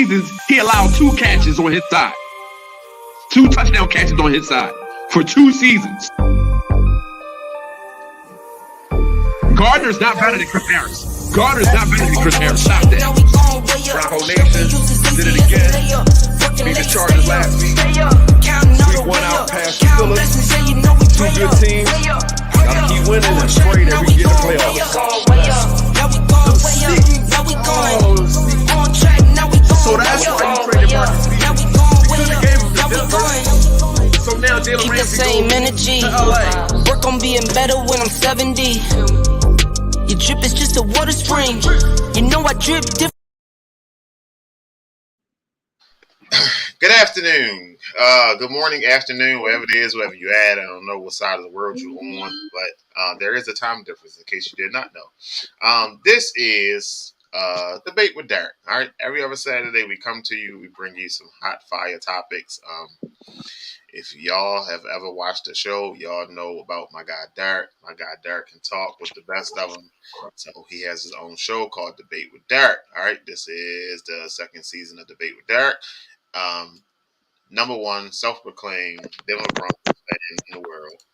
seasons, he allowed 2 catches on his side. 2 touchdown catches on his side for 2 seasons. Gardner's not better than Chris Harris. Gardner's not better than Chris Harris. Stop that. Bronco Nation did it again. Beat the Chargers last week. Week 1 out past the Phillips. 2 good teams. Gotta keep winning and pray that we get the playoffs. So that's why you traded Marcus Peters. You could have gave him the Denver. So now Jalen Keep the Ramsey same goes energy. to LA. Work on being better when I'm 70. Your drip is just a water spring. You know I drip different. Good afternoon, good morning, afternoon, wherever it is, wherever you're at. I don't know what side of the world you're on, but there is a time difference in case you did not know. This is Debate with Derek. All right, every other Saturday we come to you, we bring you some hot fire topics. If y'all have ever watched the show, y'all know about my guy Derek. My guy Derek can talk with the best of them. So he has his own show called Debate with Derek. All right, this is the 2nd season of Debate with Derek. Number 1 self-proclaimed Denver Broncos fan in the world.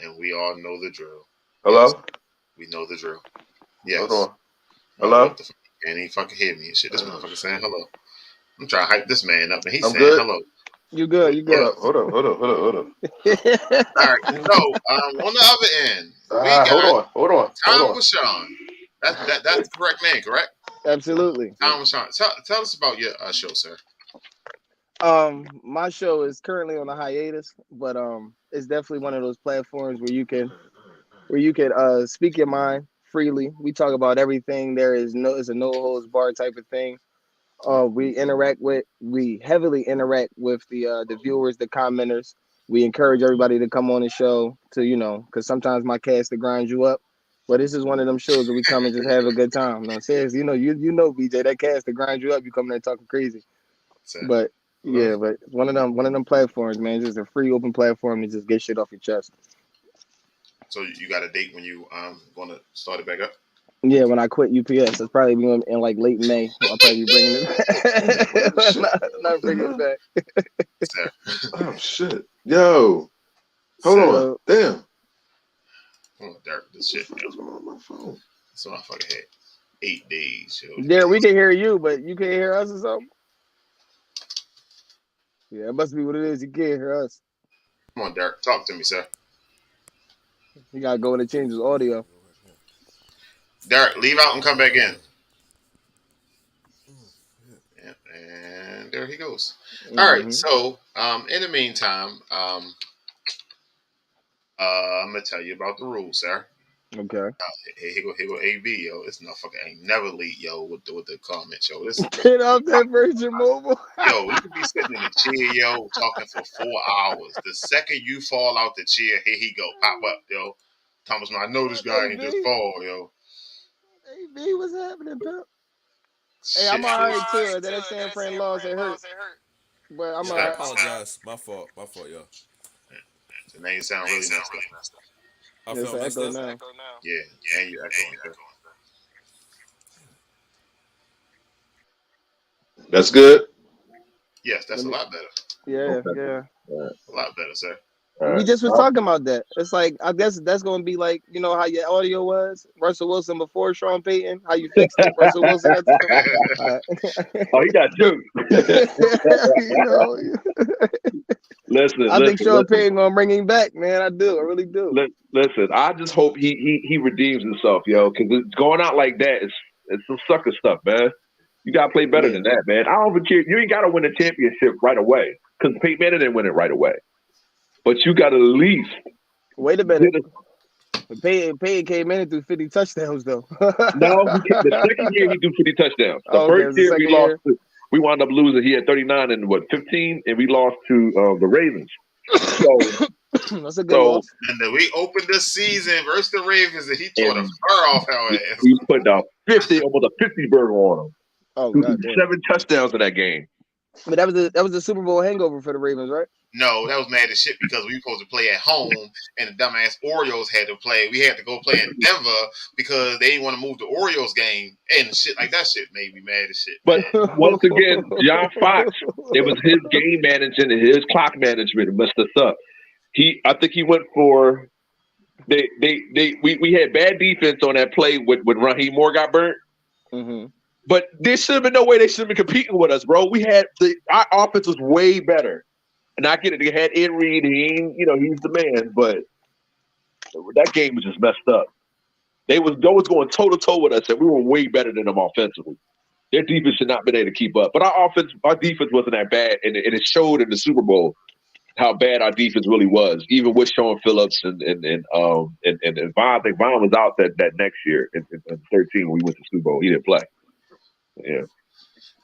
And we all know the drill. Hello? Yes, we know the drill. Yes. Hold on. Hello? And he fucking hear me and shit. This motherfucker saying hello. I'm trying to hype this man up and he's saying good. hello. You good? You good? Hold on. All right. So on the other end, we got Hold on. Tom Bashan. That's the correct name, correct? Absolutely. Tom Bashan. Tell us about your show, sir. My show is currently on a hiatus, but it's definitely one of those platforms where you can speak your mind freely. We talk about everything. It's a no holds bar type of thing. We heavily interact with the viewers, the commenters. We encourage everybody to come on the show to, because sometimes my cast to grind you up. But this is one of them shows where we come and just have a good time. No, seriously, you know, BJ, that cast to grind you up, you come there talking crazy. Sir. But yeah, but one of them platforms, man, just a free open platform to just get shit off your chest. So you got a date when you going to start it back up? Yeah, when I quit UPS, it's probably going in like late May. I'll probably be bringing it back. not bringing it back. Sir. Oh, shit. Yo. Hold on. Damn. Hold on, Derek. This shit. What's going on my phone? This motherfucker had 8 days. Yo. Yeah, we can hear you, but you can't hear us or something? Yeah, it must be what it is. You can't hear us. Come on, Derek. Talk to me, sir. You got to go in and change his audio. Derek, leave out and come back in. Yeah, and there he goes. Mm-hmm. All right. So, in the meantime, I'm gonna tell you about the rules, sir. Okay. Here go AB, yo. This motherfucker ain't never late, yo, with the comments, yo. This Get off that Virgin Mobile. yo, you could be sitting in the chair, yo, talking for 4 hours. The second you fall out the chair, here he go, pop up, yo. Thomas, I know this guy ain't just fall, yo. AB, what's happening, pimp? Hey, I'm all right, too. That San Fran loss, it hurt. But I'm all I right. apologize. My fault, y'all. So now you sound really messed up. I It's felt an messed echo up. now. Yeah, and you echoing. That's good? Yes, that's a lot better. Yeah, Okay. yeah. A lot better, sir. We just was talking about that. It's like, I guess that's going to be like, you know how your audio was? Russell Wilson before Sean Payton? How you fixed it? Russell Wilson had to come out. Oh, he got jokes. You know, Listen, I think Sean Payton going to bring him back, man. I do. I really do. Listen, I just hope he redeems himself, yo, because going out like that is some sucker stuff, man. You got to play better than that, man. I don't even care. You ain't got to win a championship right away, because Peyton Manning didn't win it right away. But you got to at least. Wait a minute. Payton came in and threw 50 touchdowns, though. No, the second year he threw 50 touchdowns. The first year we lost. We wound up losing. He had 39 and 15, and we lost to the Ravens. So that's a good loss. And then we opened this season versus the Ravens, and he tore the fur off our ass. We put down almost a 50 burger on him. Oh, God, 7 touchdowns in that game. But that was the Super Bowl hangover for the Ravens, right? No, that was mad as shit because we were supposed to play at home and the dumbass Orioles had to play. We had to go play in Denver because they didn't want to move the Orioles game and shit like that. Shit made me mad as shit, But man. once again, John Fox, it was his game management and his clock management that messed us up. I think he went for we had bad defense on that play when Raheem Moore got burnt. Mm-hmm. But there should have been no way they should have been competing with us, bro. Our offense was way better. And I get it. They had Ed Reed. He's the man. But that game was just messed up. They was going toe to toe with us, and we were way better than them offensively. Their defense should not have been able to keep up. But our defense wasn't that bad, and it showed in the Super Bowl how bad our defense really was. Even with Sean Phillips and Vaughn. I think Vaughn was out that next year in 2013 when we went to Super Bowl. He didn't play. Yeah.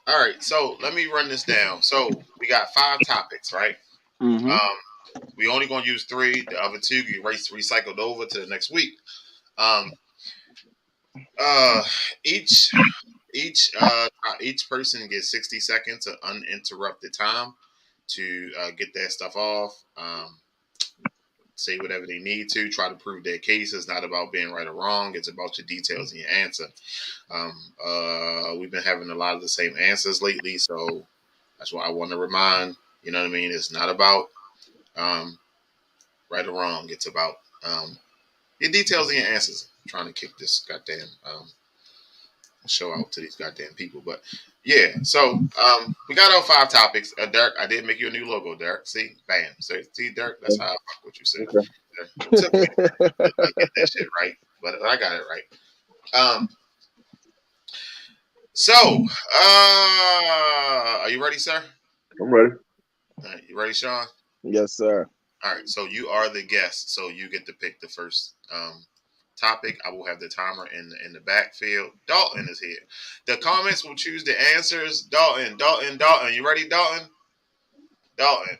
All right, so let me run this down. So we got 5 topics, right? Mm-hmm. We only gonna use 3. The other 2 get recycled over to the next week. Each person gets 60 seconds of uninterrupted time to get that stuff off. Say whatever they need to. Try to prove their case. It's not about being right or wrong. It's about your details and your answer. We've been having a lot of the same answers lately, so that's why I want to remind. You know what I mean? It's not about right or wrong. It's about your details and your answers. I'm trying to kick this goddamn show out to these goddamn people, but yeah. So we got our 5 topics. Derek, I did make you a new logo, Derek. See, bam. So, see, Derek, that's how I fuck what you said. Okay. It took me to get that shit right, but I got it right. So, are you ready, sir? I'm ready. All right, you ready, Sean? Yes, sir. All right, so you are the guest, so you get to pick the first topic. I will have the timer in the backfield. Dalton is here. The comments will choose the answers. Dalton. You ready, Dalton? Dalton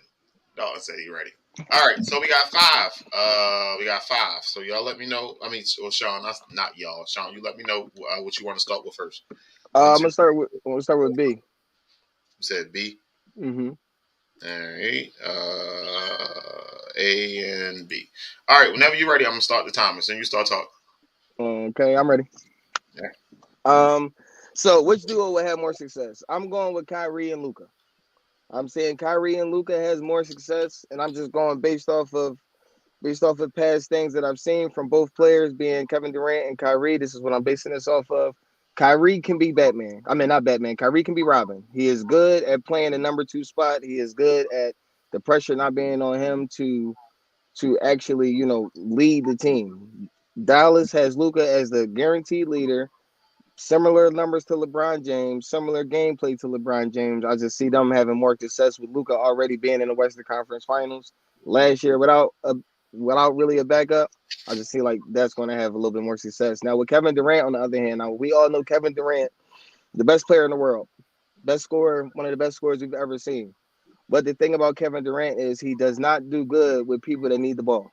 said he ready. All right, so we got 5. So y'all let me know. I mean, or Sean, not y'all. Sean, you let me know what you want to start with first. I'm gonna start with B. You said B. Mm-hmm. All right. A and B. All right. Whenever you're ready, I'm gonna start the timer. So you start talking. Okay, I'm ready. Yeah. So which duo will have more success? I'm going with Kyrie and Luka. I'm saying Kyrie and Luka has more success, and I'm just going based off of past things that I've seen from both players, being Kevin Durant and Kyrie. This is what I'm basing this off of. Kyrie can be Batman. I mean, not Batman. Kyrie can be Robin. He is good at playing the number 2 spot. He is good at the pressure not being on him to actually, lead the team. Dallas has Luka as the guaranteed leader. Similar numbers to LeBron James, similar gameplay to LeBron James. I just see them having more success with Luka already being in the Western Conference Finals last year without really a backup. I just see like that's going to have a little bit more success. Now with Kevin Durant, on the other hand, now we all know Kevin Durant, the best player in the world, best scorer, one of the best scorers we've ever seen. But the thing about Kevin Durant is he does not do good with people that need the ball,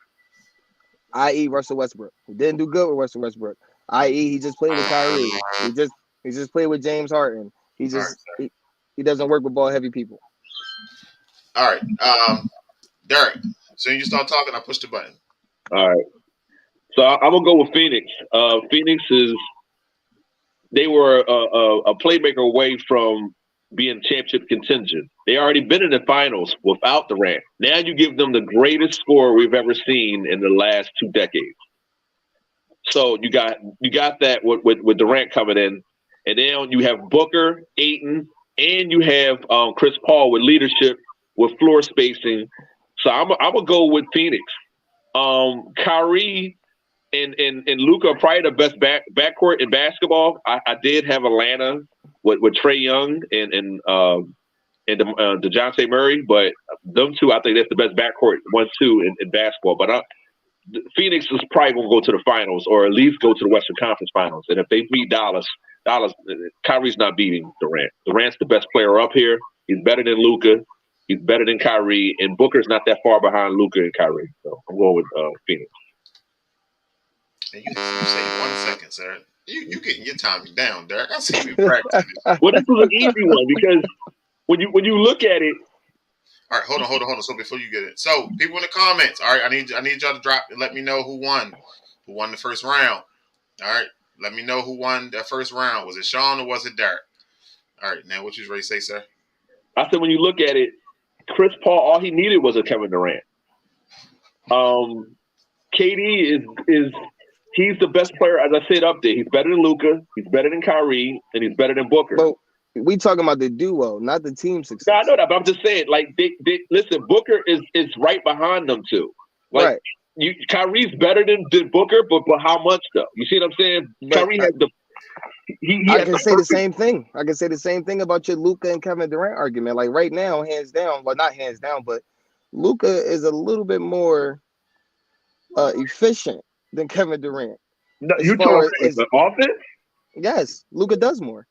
i.e. Russell Westbrook. He didn't do good with Russell Westbrook, i.e. he just played with Kyrie. He just played with James Harden. He doesn't work with ball heavy people. All right. Derek, so you start talking, I push the button. All right. So I'm gonna go with Phoenix. Phoenix they were a playmaker away from being championship contingent. They already been in the finals without Durant. Now you give them the greatest scorer we've ever seen in the last 2 decades. So you got that with Durant coming in, and then you have Booker, Ayton, and you have Chris Paul with leadership, with floor spacing. So I'm gonna go with Phoenix. Kyrie and Luka are probably the best backcourt in basketball. I did have Atlanta with Trae Young and DeJounte Murray, but them two, I think that's the best backcourt 1-2 in basketball. But Phoenix is probably going to go to the finals, or at least go to the Western Conference Finals. And if they beat Dallas, Kyrie's not beating Durant. Durant's the best player up here. He's better than Luka. He's better than Kyrie, and Booker's not that far behind Luka and Kyrie. So I'm going with Phoenix. And you say 1 second, sir. You getting your timing down, Derek. I see you practicing. Well, this was an easy one because when you look at it, All right, hold on. So before you get it, so people in the comments, all right, I need y'all to drop and let me know who won the first round. All right, let me know who won that first round. Was it Sean or was it Derek? All right, now what you ready to say, sir? I said when you look at it, Chris Paul, all he needed was a Kevin Durant. KD is he's the best player, as I said up there. He's better than Luka, he's better than Kyrie, and he's better than Booker. But we talking about the duo, not the team success. No, I know that, but I'm just saying, like, they listen, Booker is right behind them two. Like, right. Kyrie's better than Booker, but how much though? You see what I'm saying? But Kyrie has the. I can say the same thing. I can say the same thing about your Luka and Kevin Durant argument. Like right now, hands down, well, not hands down, but Luka is a little bit more efficient than Kevin Durant. No, you talking the offense? Yes, Luka does more.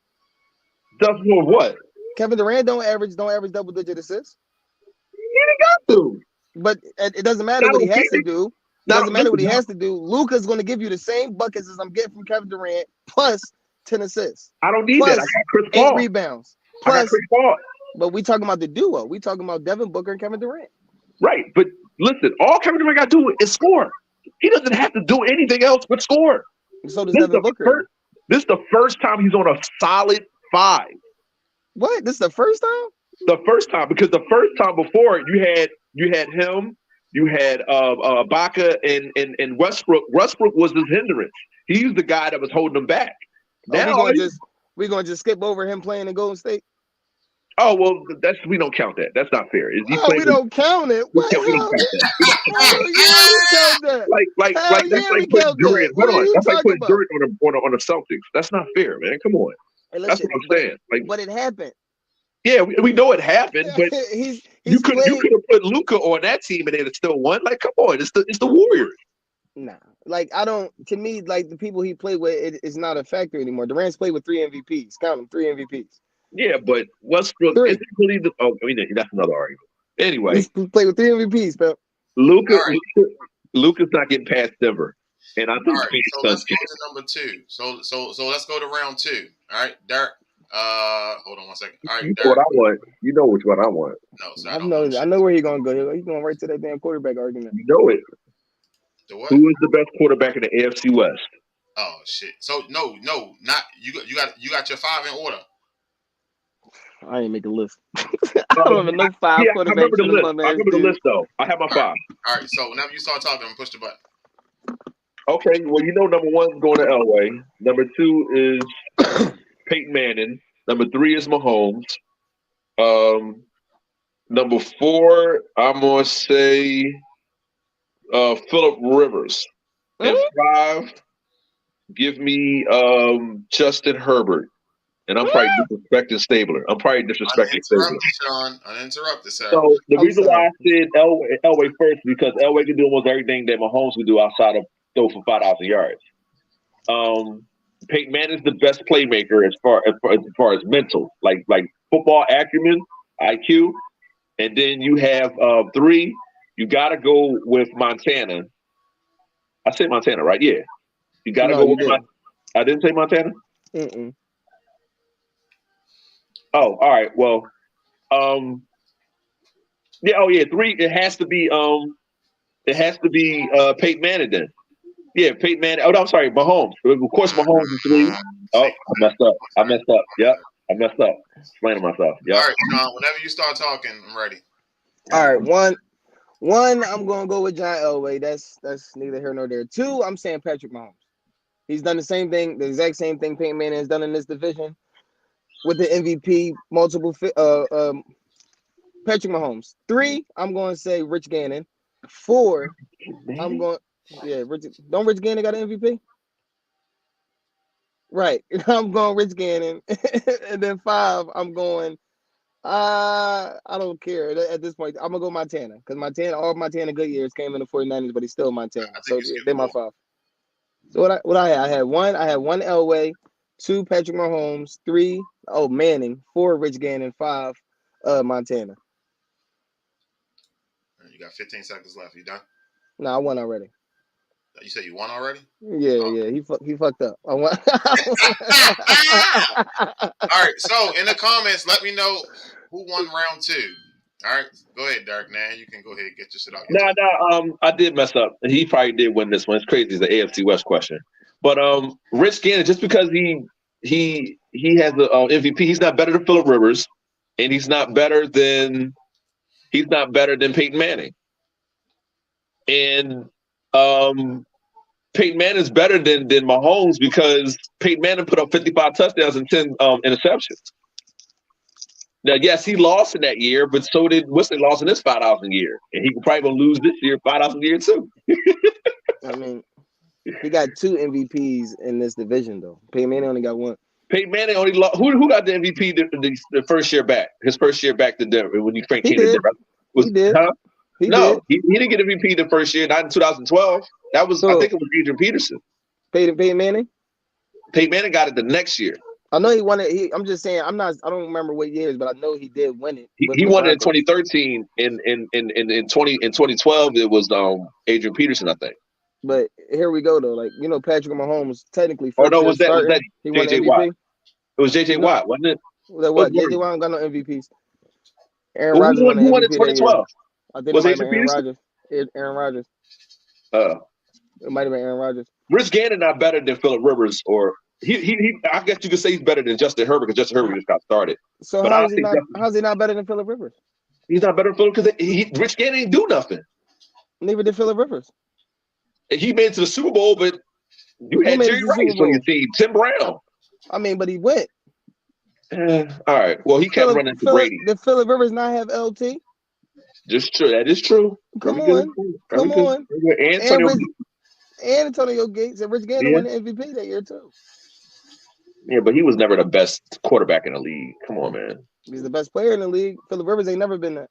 Does more what? Kevin Durant don't average double-digit assists. He ain't got to. But it doesn't matter what he has to do. It doesn't matter what he has to do. Luka's going to give you the same buckets as I'm getting from Kevin Durant, plus 10 assists. I don't need that. I got Chris Paul. 8 rebounds. Plus, I got Chris Paul. But we talking about the duo. We talking about Devin Booker and Kevin Durant. Right. But listen, all Kevin Durant got to do is score. He doesn't have to do anything else but score. So does Devin Booker. This is the first time he's on a solid 5. What? This is the first time? The first time, because the first time before you had him, you had Ibaka and Westbrook. Westbrook was his hindrance. He's the guy that was holding him back. Now we're gonna just skip over him playing in Golden State. Oh well, we don't count that. That's not fair. We don't count it. We don't count that. We count that. Like that's like putting Durant. Hold on, that's like putting Durant on the Celtics. That's not fair, man. Come on. Hey, listen, that's what I'm saying. Like, but it happened. Yeah, we know it happened, but you could have put Luka on that team and they'd have still won. Like, come on, it's the Warriors. Nah, like to me, like the people he played with, it is not a factor anymore. Durant's played with 3 MVPs. Count them, 3 MVPs. Yeah, but Westbrook is really that's another argument. Anyway, he played with 3 MVPs, pal. Luka's not getting past Denver, and I think so let's go to number 2. So let's go to round 2. All right, Derek. Hold on one second. All right, Derek. What I want. You know which one I want. No, so I know where he's gonna go. He's going right to that damn quarterback argument. You know it. The what? Who is the best quarterback in the AFC West? Oh shit! So no, not you. You got your 5 in order. I ain't make a list. I don't even know 5 quarterbacks. I remember the list though. I have my 5. All right. So whenever you start talking, push the button. Okay. Well, you know, number 1 is going to Elway. Number 2 is Peyton Manning. Number 3 is Mahomes. Number 4, I'm gonna say Phillip Rivers. And 5, give me Justin Herbert. And I'm probably disrespecting Stabler. Uninterrupted, Sean. Uninterrupted, sir. So the reason why I said Elway first because Elway can do almost everything that Mahomes can do outside of throw for 5,000 yards. Peyton Manning is the best playmaker as far as mental, like football acumen, IQ, and then you have 3. You got to go with Montana. I said Montana, right? Yeah. You got to go with Montana. I didn't say Montana? Mm-mm. Oh, all right. Well, yeah. Oh, yeah. 3. It has to be Peyton Manning then. Yeah, Peyton Manning. Oh, no, I'm sorry, Mahomes. Of course, Mahomes is 3. Oh, I messed up. Yep, I messed up. Explaining myself. Yep. All right, Sean. Whenever you start talking, I'm ready. All right, one. I'm gonna go with John Elway. That's neither here nor there. 2. I'm saying Patrick Mahomes. He's done the same thing, the exact same thing Peyton Manning has done in this division. With the MVP, multiple Patrick Mahomes. 3, I'm going to say Rich Gannon. 4, I'm going don't Rich Gannon got an MVP? Right. I'm going Rich Gannon. And then 5, I'm going I don't care at this point. I'm gonna go Montana because all Montana good years came in the 49ers, but he's still Montana. So they're my 5. So what I had 1 Elway, 2 Patrick Mahomes, 3 Manning, 4 Rich Gannon, 5 Montana. You got 15 seconds left. You done? No, I won already. You said you won already? Yeah. He fucked up. I won. All right. So in the comments, let me know who won round 2. All right, go ahead, Derek. Now you can go ahead and get your shit out. I did mess up. He probably did win this one. It's crazy. It's the AFC West question. But Rich Gannon, just because he has the MVP, he's not better than Phillip Rivers, and he's not better than Peyton Manning. And Peyton Manning is better than Mahomes because Peyton Manning put up 55 touchdowns and 10 interceptions. Now, yes, he lost in that year, but so did Whistler lost in this 5,000 year. And he probably going to lose this year, 5,000 year too. I mean, he got 2 MVPs in this division, though. Peyton Manning only got 1. Peyton Manning only lost. Who got the MVP the first year back? His first year back to Denver when Frank came to Denver. He did. Huh? He didn't get MVP the first year, not in 2012. That was, I think it was Adrian Peterson. Peyton Manning? Peyton Manning got it the next year. I know he won it. I'm just saying, I don't remember what years, but I know he did win it. He won it in 2013. In 2012, it was Adrian Peterson, I think. But here we go though. Like, Patrick Mahomes technically. Oh no, was that he won JJ MVP? Watt? It was JJ Watt, wasn't it? What? JJ Watt got no MVPs. Aaron Rodgers won in 2012. I think was it might Adrian have Peterson? Aaron Rodgers. It might have been Aaron Rodgers. Rich Gannon not better than Phillip Rivers, or he. I guess you could say he's better than Justin Herbert because Justin Herbert just got started. So how's he not better than Phillip Rivers? He's not better than Phillip because Rich Gannon didn't do nothing. Neither did Phillip Rivers. He made it to the Super Bowl, but you had Jerry Rice on your team, Tim Brown. I mean, but he went. All right. Well, he kept running to Brady. Did Phillip Rivers not have LT? Just true. That is true. Come on. And Antonio Gates and Rich Gannon won the MVP that year too. Yeah, but he was never the best quarterback in the league. Come on, man. He's the best player in the league. Phillip Rivers ain't never been that.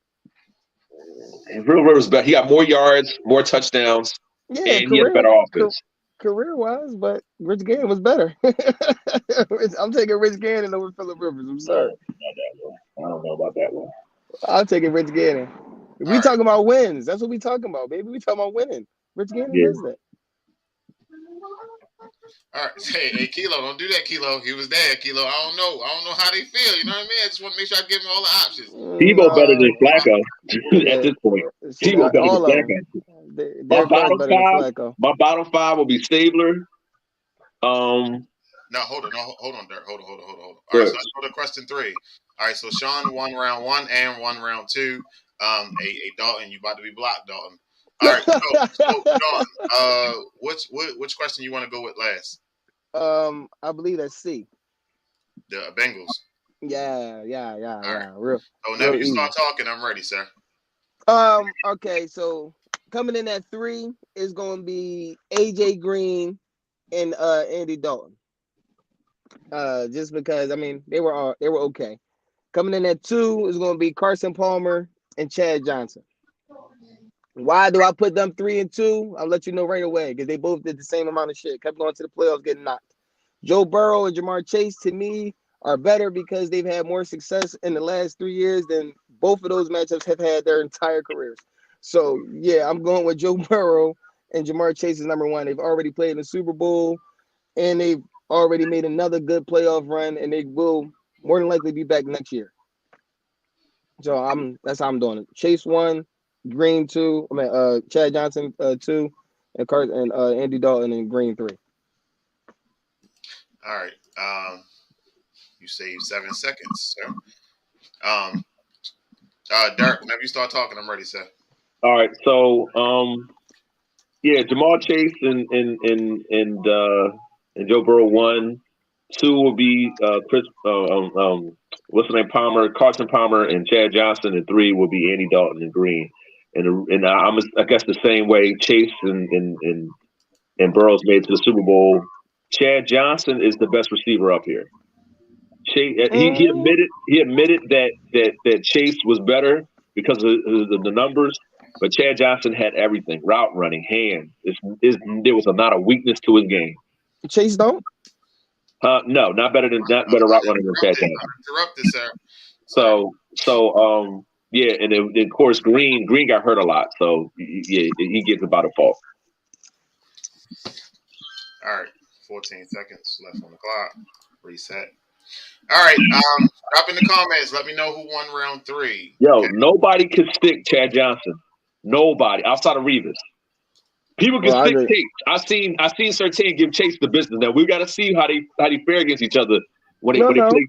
And Phillip Rivers better. He got more yards, more touchdowns, and he had better offense. Career-wise, but Rich Gannon was better. I'm taking Rich Gannon over Phillip Rivers. I'm sorry. I don't know about that one. I'm taking Rich Gannon. We talking about wins. That's what we talking about, baby. We talking about winning. Rich Gannon does that. All right, hey, Kilo, don't do that, Kilo. He was there, Kilo. I don't know how they feel. You know what I mean? I just want to make sure I give him all the options. Tebow better than Flacco at this point. Tebow better than Flacco. My bottom five will be Stabler. No, hold on, Dirk. Hold on. All right, so let's go to question 3. All right, so Sean won round 1 and won round 2. A Dalton, you about to be blocked, Dalton. All right, so Dalton, which question you want to go with last? I believe that's C. The Bengals. Yeah. All right. Real. So whenever you start talking, I'm ready, sir. Okay, so coming in at 3 is going to be AJ Green and Andy Dalton. Just because they were okay. Coming in at 2 is going to be Carson Palmer and Chad Johnson. Why do I put them 3 and 2? I'll let you know right away because they both did the same amount of shit. Kept going to the playoffs, getting knocked. Joe Burrow and Jamar Chase, to me, are better because they've had more success in the last 3 years than both of those matchups have had their entire careers. So, yeah, I'm going with Joe Burrow and Jamar Chase is number 1. They've already played in the Super Bowl, and they've already made another good playoff run, and they will more than likely be back next year. So that's how I'm doing it. Chase 1, Green 2. Chad Johnson 2, and Carson and Andy Dalton and Green 3. All right. You saved 7 seconds, sir. Dirk, whenever you start talking, I'm ready, sir. All right. So, Jamar Chase and Joe Burrow 1. 2 will be what's the name? Carson Palmer and Chad Johnson, and 3 will be Andy Dalton and Green. And I guess the same way Chase and Burrow's made it to the Super Bowl. Chad Johnson is the best receiver up here. Chase, he admitted that Chase was better because of the numbers, but Chad Johnson had everything: route running, hands. There was not a weakness to his game. Chase don't. No, not better route running than Chad Johnson. Interrupted, sir. So and then of course Green got hurt a lot, so he gets about a fault. All right, 14 seconds left on the clock. Reset. All right, Drop in the comments. Let me know who won round 3. Yo, Okay. nobody can stick Chad Johnson. Nobody outside of Revis. People can stick Chase. I seen Sertan give Chase the business. Now we got to see how they fare against each other when they play.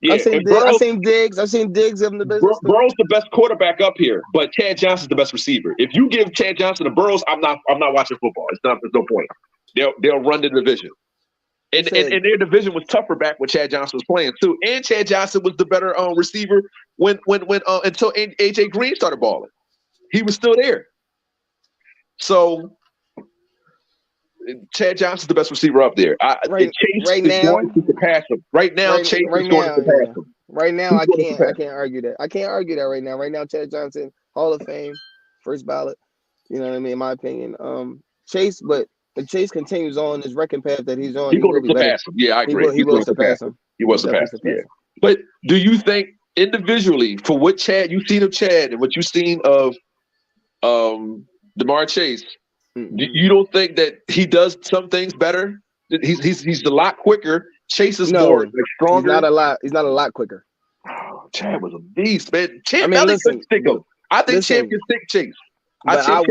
Yeah, I seen Diggs. I seen Diggs give him the business. Burrow's the best quarterback up here, but Chad Johnson's the best receiver. If you give Chad Johnson to Burrows, I'm not watching football. There's no point. They'll run the division. And their division was tougher back when Chad Johnson was playing too. And Chad Johnson was the better receiver when until AJ Green started balling. He was still there. So Chad Johnson's the best receiver up there. Chase is going to surpass him. Right now, Chase is going to surpass him. Right now, I can't argue that. I can't argue that right now. Right now, Chad Johnson, Hall of Fame, first ballot. You know what I mean? In my opinion, Chase. But if Chase continues on this wrecking path that he's on, he's going to surpass him. Yeah, I agree. He will surpass him. He will surpass him. Yeah. But do you think individually, for what Chad you've seen of Chad and what you've seen of DeMar Chase? You don't think that he does some things better? He's a lot quicker. Chase is more stronger. He's not a lot quicker. Oh, Chad was a beast, man. Champ couldn't stick him. I think Champ can stick Chase. I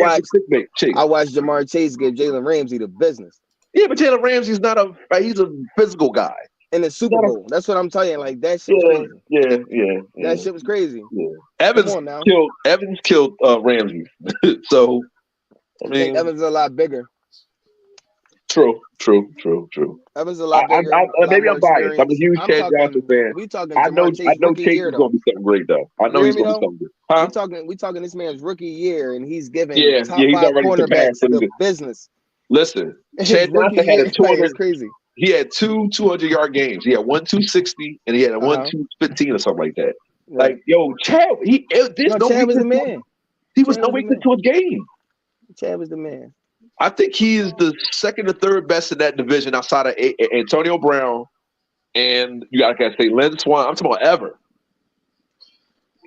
watched Jamar Chase give Jalen Ramsey the business. Yeah, but Jalen Ramsey's he's a physical guy. In the Super Bowl. That's what I'm telling you. Like that shit was crazy. Yeah. That shit was crazy. Yeah. Evans killed Ramsey. So I mean, Evans is a lot bigger. True. Evans is a lot bigger. Maybe I'm biased. I'm a huge Chad Johnson fan. I know Chase is going to be something great though. I know he's going to be something good. We talking this man's rookie year, and he's giving top 5 cornerbacks the business. Listen, Chad Johnson had crazy. He had 2 200-yard games. He had one 260, and he had a 1 215 or something like that. Right. Like, yo, Chad, Chad was the man. He was no weakness to his game. Chad was the man. I think he is the second or third best in that division outside of Antonio Brown, and you gotta say Lynn Swan. I'm talking about ever.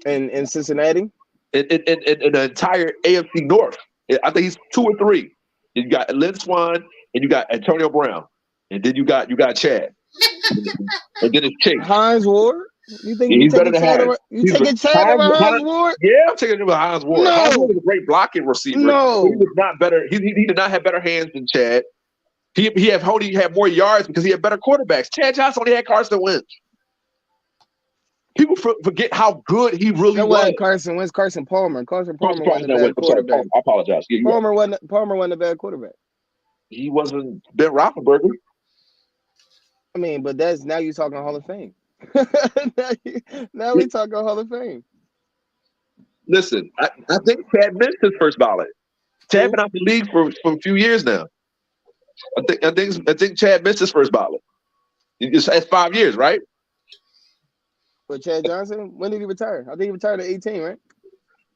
And in Cincinnati, in the entire AFC North, I think he's 2 or 3. You got Lynn Swan, and you got Antonio Brown, and then you got Chad, and then it's Chase. Hines Ward. You think he's better than Hines? You taking Chad over Hines Ward? Yeah, I'm taking him over Hines Ward. No. Hines Ward was a great blocking receiver. No, he was not better. He did not have better hands than Chad. He had more yards because he had better quarterbacks. Chad Johnson only had Carson Wentz. People forget how good he really was. Carson Wentz, Carson Palmer. Carson Palmer wasn't a bad quarterback. I apologize. Yeah, Palmer wasn't a bad quarterback. He wasn't Ben Roethlisberger. I mean, but now you're talking Hall of Fame. now we talking Hall of Fame. Listen, I think Chad missed his first ballot. Chad been out the league for a few years now. I think Chad missed his first ballot. It's 5 years, right? But Chad Johnson, when did he retire? I think he retired at 18, right?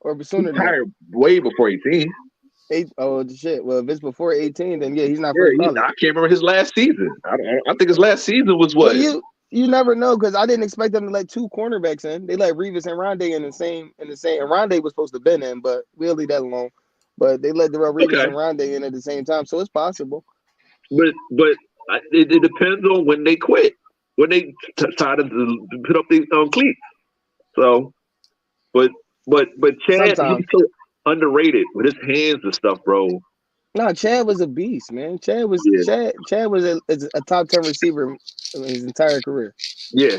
Or sooner than that? Retired way before 18. Oh shit! Well, if it's before 18, then yeah, he's not first ballot. I can't remember his last season. I think his last season was what? Well, you never know because I didn't expect them to let 2 cornerbacks in. They let Revis and Rondé in the same. And Rondé was supposed to have been in, but we'll leave that alone. But they let Revis and Rondé in at the same time, so it's possible. But it depends on when they quit, when they decided to put up these cleats. So, but Chad, he's so underrated with his hands and stuff, bro. No, Chad was a beast, man. Chad was a top 10 receiver in his entire career. Yeah,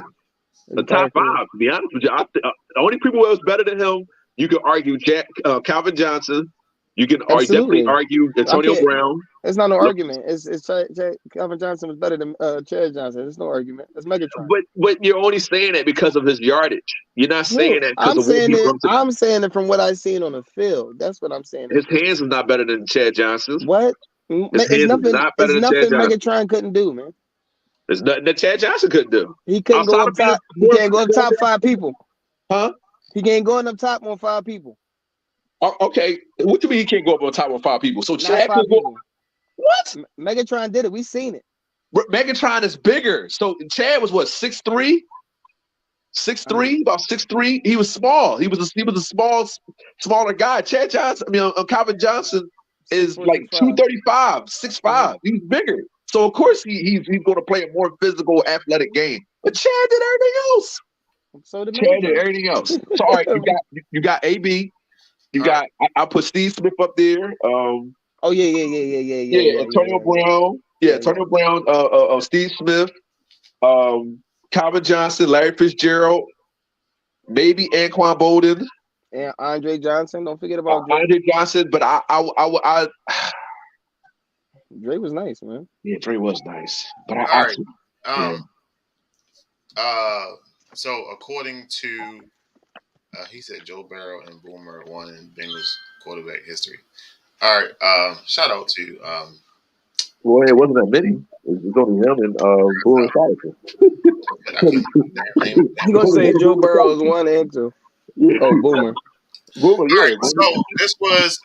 the top 5. To be honest with you, the only people who was better than him, you could argue Calvin Johnson. You can definitely argue Antonio Brown. It's not no argument. It's Calvin Johnson was better than Chad Johnson. There's no argument. It's Megatron. But you're only saying that because of his yardage. You're not saying that because of what he runs. I'm saying it from what I've seen on the field. That's what I'm saying. His hands is not better than Chad Johnson's. What? It's nothing Megatron couldn't do, man. There's nothing that Chad Johnson couldn't do. He couldn't go up top. He can't go up top 5 people. Huh? He can't go up top on 5 people. Okay, what do you mean he can't go up on top of 5 people? So Chad could go. What? Megatron did it. We seen it. Megatron is bigger. So Chad was what, 6'3"? 6'3", about 6'3". He was small. He was a smaller guy. Chad Johnson, Calvin Johnson is like 235, 6'5". He's bigger. So of course he's going to play a more physical, athletic game. But Chad did everything else. So did Chad and Mayfield. everything else. So all right, you got AB. You got I put Steve Smith up there. Oh yeah. Antonio Brown. Yeah, Antonio Brown. Steve Smith. Calvin Johnson, Larry Fitzgerald, maybe Anquan Bolden, and Andre Johnson. Don't forget about Dre. Andre Johnson. But I Dre was nice, man. yeah, Dre was nice. But All right. So according to he said Joe Burrow and Boomer won in Bengals quarterback history. All right. Shout out to well, it wasn't that many. It was only him and Boomer Esiason. You gonna say Joe Burrow is 1 and 2? Yeah. Oh, Boomer. Boomer, All yeah. right, so this was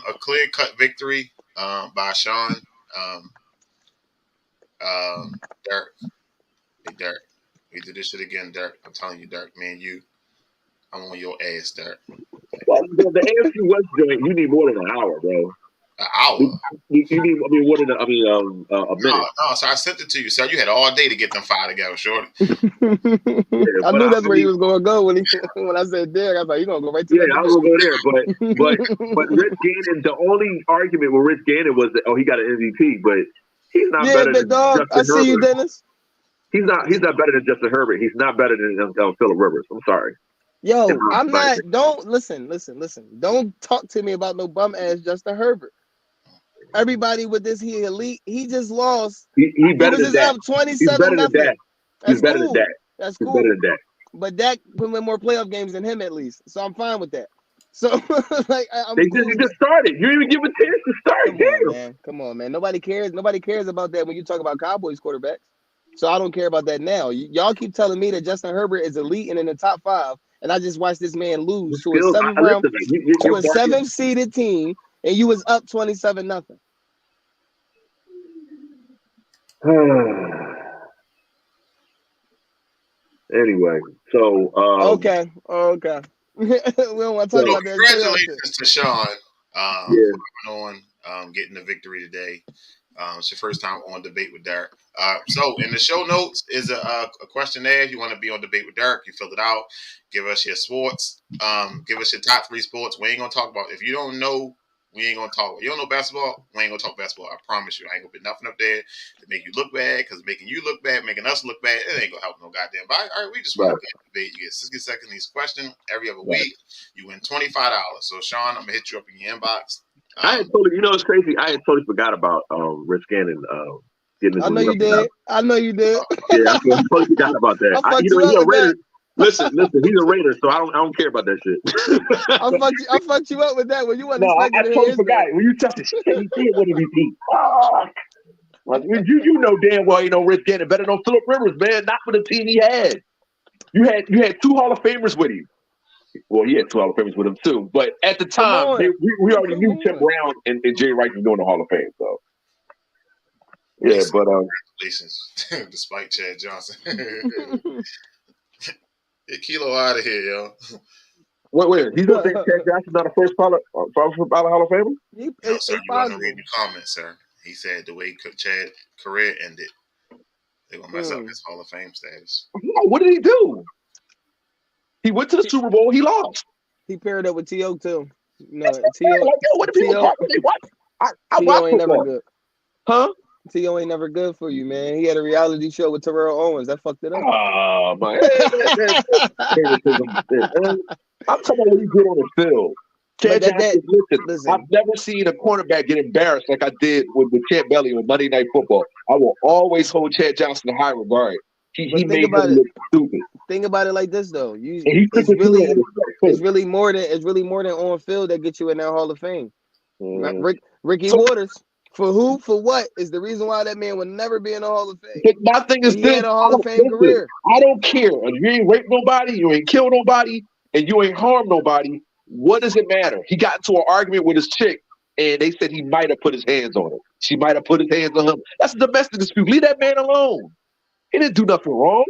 a clear cut victory by Sean. Derek. Hey, Derek. We did this shit again, Derek. I'm telling you, Derek, man, I'm on your ass, Derek. Well, the AFC West joint, you need more than an hour, bro. An hour? You need, more than a minute. No, so I sent it to you, sir. You had all day to get them five together, shorty. I knew that's where he was gonna go when I said Derek. I was like, you gonna go right to that. I was gonna go there, but Rich Gannon. The only argument with Rich Gannon was that he got an MVP, but he's not better than dog. Justin I see Herbert. you, Dennis. He's not better than Justin Herbert. He's not better than Phillip Rivers. I'm sorry. Yo, I'm not. Don't listen. Don't talk to me about no bum ass Justin Herbert. Everybody with this he elite. He just lost. He better than that. Up 27-0. He's better than that. That's He's cool. better than that. But Dak win more playoff games than him at least, so I'm fine with that. So like, he just started. You didn't even give a chance to start. Come on, man. Nobody cares. Nobody cares about that when you talk about Cowboys quarterbacks. So I don't care about that now. Y'all keep telling me that Justin Herbert is elite and in the top 5, and I just watched this man lose to a 7th seeded team, and you was up 27-0. Anyway, so okay. We don't want to talk about that. Congratulations to Sean on getting the victory today. It's your first time on Debate with Derek. So in the show notes is a questionnaire. If you want to be on Debate with Derek, you fill it out. Give us your sports. Give us your top 3 sports. We ain't gonna talk about. If you don't know, we ain't gonna talk. You don't know basketball, we ain't gonna talk basketball. I promise you. I ain't gonna put nothing up there to make you look bad, because making you look bad, making us look bad, it ain't gonna help no goddamn body. All right, we just want to debate. You get 60 seconds each question every other week. You win $25. So Sean, I'm gonna hit you up in your inbox. I had totally, it's crazy. I had totally forgot about Rich Gannon getting. I know you did. Yeah, I totally forgot about that. He's a Raider. Listen, he's a Raider, so I don't care about that shit. I fucked you up with that when you wasn't. No, I totally forgot. When you touched the shit, he did what MVP. Like, you know damn well Rich Gannon better than Phillip Rivers, man. Not for the team he had. You had 2 Hall of Famers with him. Well, he had 2 Hall of Famers with him too. But at the time, we already knew Tim Brown and Jay Wright was doing the Hall of Fame. So yeah, but congratulations, despite Chad Johnson. Get Kilo out of here, yo. Wait. He's gonna think Chad Johnson not a first ballot Hall of Famer? No, sir, you want to read the comments, sir. He said the way Chad's career ended, they're gonna mess up his Hall of Fame status. No, what did he do? He went to the Super Bowl. He lost. He paired up with T.O. too. No, T.O. What do people talk about? I watch ain't never good. Huh? T.O. ain't never good for you, man. He had a reality show with Terrell Owens. That fucked it up. Oh, man. I'm talking about what he did on the field. Chad Johnson, listen, I've never seen a cornerback get embarrassed like I did with Champ Bailey on Monday Night Football. I will always hold Chad Johnson in high regard. He made him look stupid. Think about it like this, though. It's really more than on field that gets you in that Hall of Fame. Ricky Waters. For who? For what? Is the reason why that man would never be in the Hall of Fame. But my thing is he had a Hall of Fame career. I don't care. You ain't raped nobody, you ain't killed nobody, and you ain't harmed nobody. What does it matter? He got into an argument with his chick, and they said he might have put his hands on her. She might have put his hands on him. That's a domestic dispute. Leave that man alone. He didn't do nothing wrong.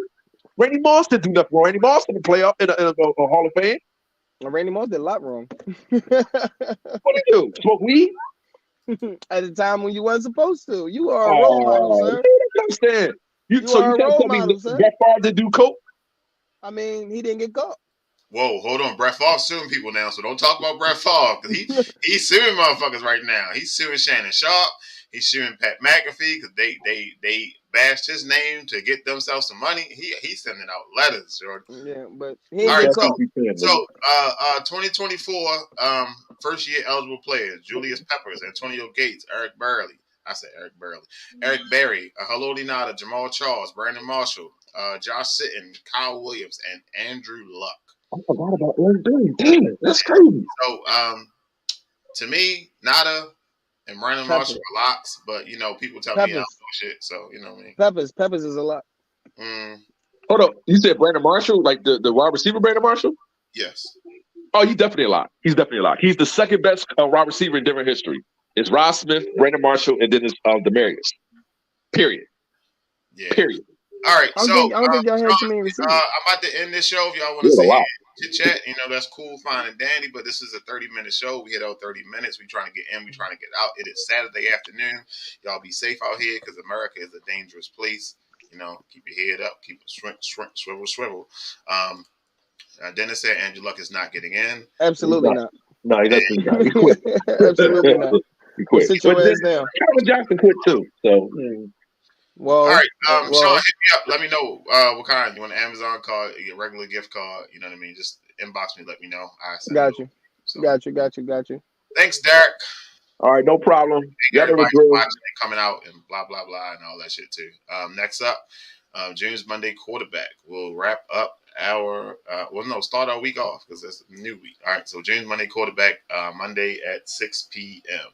Randy Moss didn't do nothing wrong. Randy Moss didn't play up in a Hall of Fame. Randy Moss did a lot wrong. What did he do? Smoke weed? At the time when you wasn't supposed to. You are a role model, sir. I understand. You are a role model, sir. That father do coke? I mean, he didn't get caught. Whoa, hold on. Brett Favre suing people now, so don't talk about Brett Favre because he's suing motherfuckers right now. He's suing Shannon Sharp. He's suing Pat McAfee because they bashed his name to get themselves some money. He's sending out letters, Jordan. Yeah, but he All didn't right, get That's caught. what we can, so 2024 first year eligible players: Julius Peppers, Antonio Gates, Eric Burley. I said Eric Burley, Eric Berry, Haloti Nada, Jamal Charles, Brandon Marshall, Josh Sitton, Kyle Williams, and Andrew Luck. I forgot about Eric Berry. Damn, that's crazy. So, to me, Nada and Brandon Marshall are locks, but people tell me I don't know shit, so you know what I mean. Peppers is a lot. Hold up, you said Brandon Marshall, like the wide receiver Brandon Marshall? Yes. Oh, he's definitely a lock. He's definitely a lock. He's the second best wide receiver in Denver history. It's Ross Smith, Brandon Marshall, and then it's Demarius. Period. Yeah. Period. All right. I don't think y'all had too many receivers. I'm about to end this show. If y'all want to say chit chat, that's cool, fine, and dandy. But this is a 30-minute show. We hit out 30 minutes. We trying to get in. We trying to get out. It is Saturday afternoon. Y'all be safe out here because America is a dangerous place. Keep your head up. Keep it swivel. Dennis said Andrew Luck is not getting in. Absolutely not. No, he doesn't. He quit. Absolutely not. He quit. Sit your ass down. Calvin Johnson quit too. So. Well, all right, Sean, hit me up. Let me know what kind. You want an Amazon card, a regular gift card? You know what I mean? Just inbox me. Let me know. Got you. Thanks, Derek. All right, no problem. Everybody watching and coming out and blah blah blah and all that shit too. Next up, James Monday quarterback. We'll wrap up start our week off because it's a new week. All right, so James Monday quarterback Monday at 6 p.m.